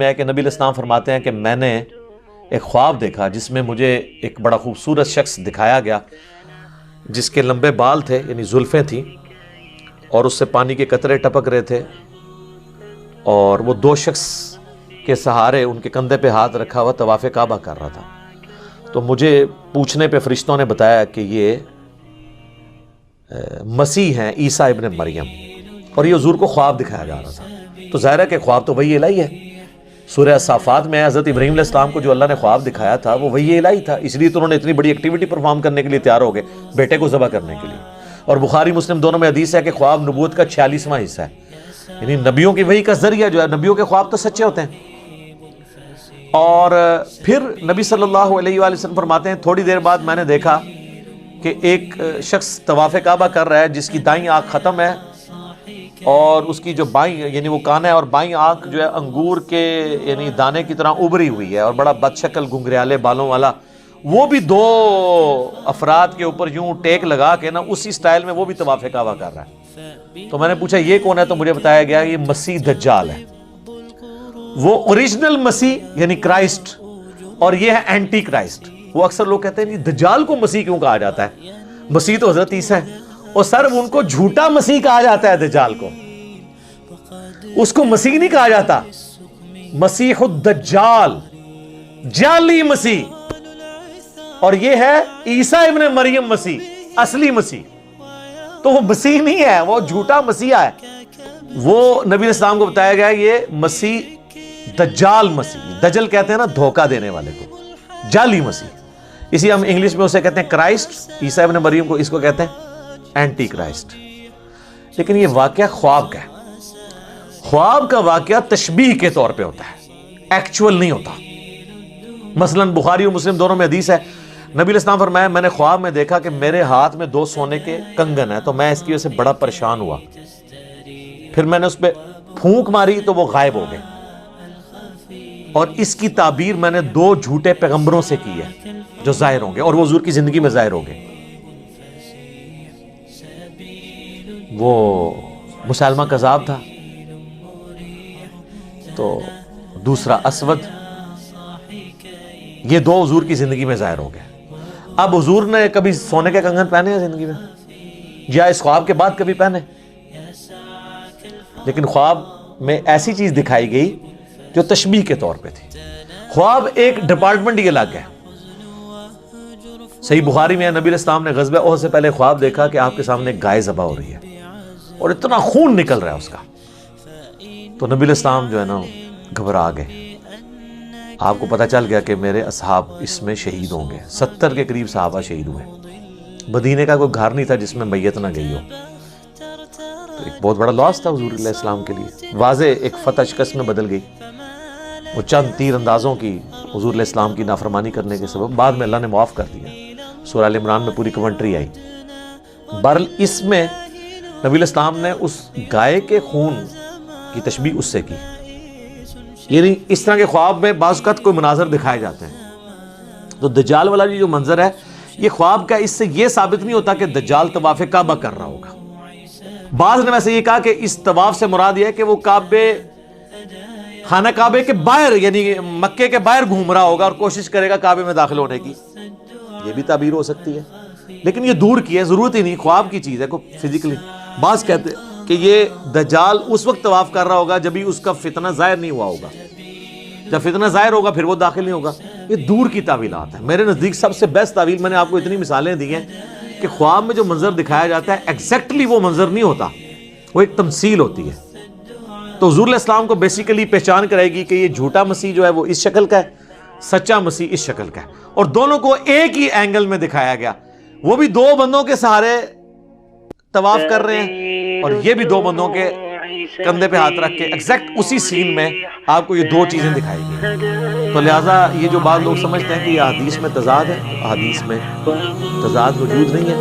میں کہ نبی علیہ السلام فرماتے ہیں کہ میں نے ایک خواب دیکھا جس میں مجھے ایک بڑا خوبصورت شخص دکھایا گیا جس کے لمبے بال تھے، یعنی زلفیں تھیں، اور اس سے پانی کے قطرے ٹپک رہے تھے، اور وہ دو شخص کے سہارے ان کے کندھے پہ ہاتھ رکھا ہوا طواف کعبہ کر رہا تھا۔ تو مجھے پوچھنے پہ فرشتوں نے بتایا کہ یہ مسیح ہیں، عیسیٰ ابن مریم، اور یہ حضور کو خواب دکھایا جا رہا تھا۔ تو ظاہر ہے کہ خواب تو وحی الہی ہے۔ سورہ صافات میں حضرت ابراہیم علیہ السلام کو جو اللہ نے خواب دکھایا تھا وہ وحی الہی تھا، اس لیے تو انہوں نے اتنی بڑی ایکٹیویٹی پرفارم کرنے کے لیے تیار ہو گئے، بیٹے کو ذبح کرنے کے لیے۔ اور بخاری مسلم دونوں میں حدیث ہے کہ خواب نبوت کا 46واں حصہ ہے، یعنی نبیوں کی وحی کا ذریعہ جو ہے، نبیوں کے خواب تو سچے ہوتے ہیں۔ اور پھر نبی صلی اللہ علیہ وآلہ وسلم فرماتے ہیں تھوڑی دیر بعد میں نے دیکھا کہ ایک شخص طواف کعبہ کر رہا ہے جس کی دائیں آنکھ ختم ہے، اور اس کی جو بائیں یعنی وہ کانا ہے، اور بائیں آنکھ جو ہے انگور کے یعنی دانے کی طرح ابری ہوئی ہے، اور بڑا بد شکل گنگریالے بالوں والا۔ وہ بھی دو افراد کے اوپر یوں ٹیک لگا کے نا اسی سٹائل میں وہ بھی طواف کعبہ کر رہا ہے۔ تو میں نے پوچھا یہ کون ہے؟ تو مجھے بتایا گیا یہ مسیح دجال ہے، وہ اوریجنل مسیح یعنی کرائسٹ، اور یہ ہے اینٹی کرائسٹ۔ وہ اکثر لوگ کہتے ہیں دجال کو مسیح کیوں کہا جاتا ہے؟ مسیح تو حضرت عیسیٰ ہے، اور سر ان کو جھوٹا مسیح کہا جاتا ہے، دجال کو، اس کو مسیح نہیں کہا جاتا۔ مسیح الدجال، جعلی مسیح، اور یہ ہے عیسیٰ ابن مریم مسیح، اصلی مسیح۔ تو وہ مسیح نہیں ہے، وہ جھوٹا مسیح ہے۔ وہ نبی علیہ السلام کو بتایا گیا یہ مسیح دجال مسیح، دجل کہتے ہیں نا دھوکہ دینے والے کو، جعلی مسیح۔ اسی ہم انگلش میں اسے کہتے ہیں کرائسٹ، عیسیٰ ابن مریم کو اس کو کہتے ہیں اینٹی کرائسٹ۔ لیکن یہ واقعہ خواب کا ہے۔ خواب کا واقعہ تشبیہ کے طور پہ ہوتا ہے، ایکچول نہیں ہوتا۔ مثلا بخاری و مسلم دونوں میں حدیث ہے، نبی علیہ السلام فرمایا میں نے خواب میں دیکھا کہ میرے ہاتھ میں 2 سونے کے کنگن ہیں، تو میں اس کی وجہ سے بڑا پریشان ہوا۔ پھر میں نے اس پہ پھونک ماری تو وہ غائب ہو گئے، اور اس کی تعبیر میں نے 2 جھوٹے پیغمبروں سے کی ہے جو ظاہر ہوں گے، اور وہ حضور کی زندگی میں ظاہر ہوں گے۔ وہ مسلمہ کذاب تھا، تو دوسرا اسود، یہ 2 حضور کی زندگی میں ظاہر ہو گئے۔ اب حضور نے کبھی سونے کے کنگن پہنے ہیں زندگی میں، یا اس خواب کے بعد کبھی پہنے؟ لیکن خواب میں ایسی چیز دکھائی گئی جو تشبیہ کے طور پہ تھی۔ خواب ایک ڈپارٹمنٹ ہی الگ ہے۔ صحیح بخاری میں نبی علیہ السلام نے غزوہ احد سے پہلے خواب دیکھا کہ آپ کے سامنے ایک گائے ذبح ہو رہی ہے، اور اتنا خون نکل رہا ہے اس کا۔ تو نبی علیہ السلام جو ہے نا گھبرا گئے۔ آپ کو پتہ چل گیا کہ میرے اصحاب اس میں شہید ہوں گے۔ 70 کے قریب صحابہ شہید ہوئے۔ مدینے کا کوئی گھر نہیں تھا جس میں میت نہ گئی ہو۔ تو ایک بہت بڑا لاس تھا حضور علیہ السلام کے لیے، واضح ایک فتح شکست میں بدل گئی۔ وہ چند تیر اندازوں کی حضور علیہ السلام کی نافرمانی کرنے کے سبب بعد میں اللہ نے معاف کر دیا۔ سورہ ال عمران میں پوری کمنٹری آئی۔ بہرحال اس میں نبی علیہ السلام نے اس گائے کے خون کی تشبیہ اس سے کی، یعنی اس طرح کے خواب میں بعض اوقات کوئی مناظر دکھائے جاتے ہیں۔ تو دجال والا جو منظر ہے یہ خواب کا، اس سے یہ ثابت نہیں ہوتا کہ دجال طواف کعبہ کر رہا ہوگا۔ بعض نے ویسے یہ کہا کہ اس طواف سے مراد یہ ہے کہ وہ خانہ کعبے کے باہر یعنی مکے کے باہر گھوم رہا ہوگا اور کوشش کرے گا کعبے میں داخل ہونے کی۔ یہ بھی تعبیر ہو سکتی ہے، لیکن یہ دور کی ہے، ضرورت ہی نہیں، خواب کی چیز ہے کوئی فزیکلی۔ بعض کہتے ہیں کہ یہ دجال اس وقت طواف کر رہا ہوگا جب ہی اس کا فتنہ ظاہر نہیں ہوا ہوگا، جب فتنہ ظاہر ہوگا پھر وہ داخل نہیں ہوگا۔ یہ دور کی تعویلات ہیں۔ میرے نزدیک سب سے بیسٹ تعویل، میں نے آپ کو اتنی مثالیں دی ہیں کہ خواب میں جو منظر دکھایا جاتا ہے ایگزیکٹلی وہ منظر نہیں ہوتا، وہ ایک تمثیل ہوتی ہے۔ تو حضور علیہ السلام کو بیسیکلی پہچان کرائے گی کہ یہ جھوٹا مسیح جو ہے وہ اس شکل کا ہے، سچا مسیح اس شکل کا ہے، اور دونوں کو ایک ہی اینگل میں دکھایا گیا۔ وہ بھی 2 بندوں کے سہارے طواف کر رہے ہیں، اور یہ بھی 2 بندوں کے کندھے پہ ہاتھ رکھ کے ایگزیکٹ اسی سین میں آپ کو یہ 2 چیزیں دکھائی گئی۔ تو لہٰذا یہ جو بعض لوگ سمجھتے ہیں کہ یہ حدیث میں تضاد ہے، حدیث میں تضاد موجود نہیں ہے۔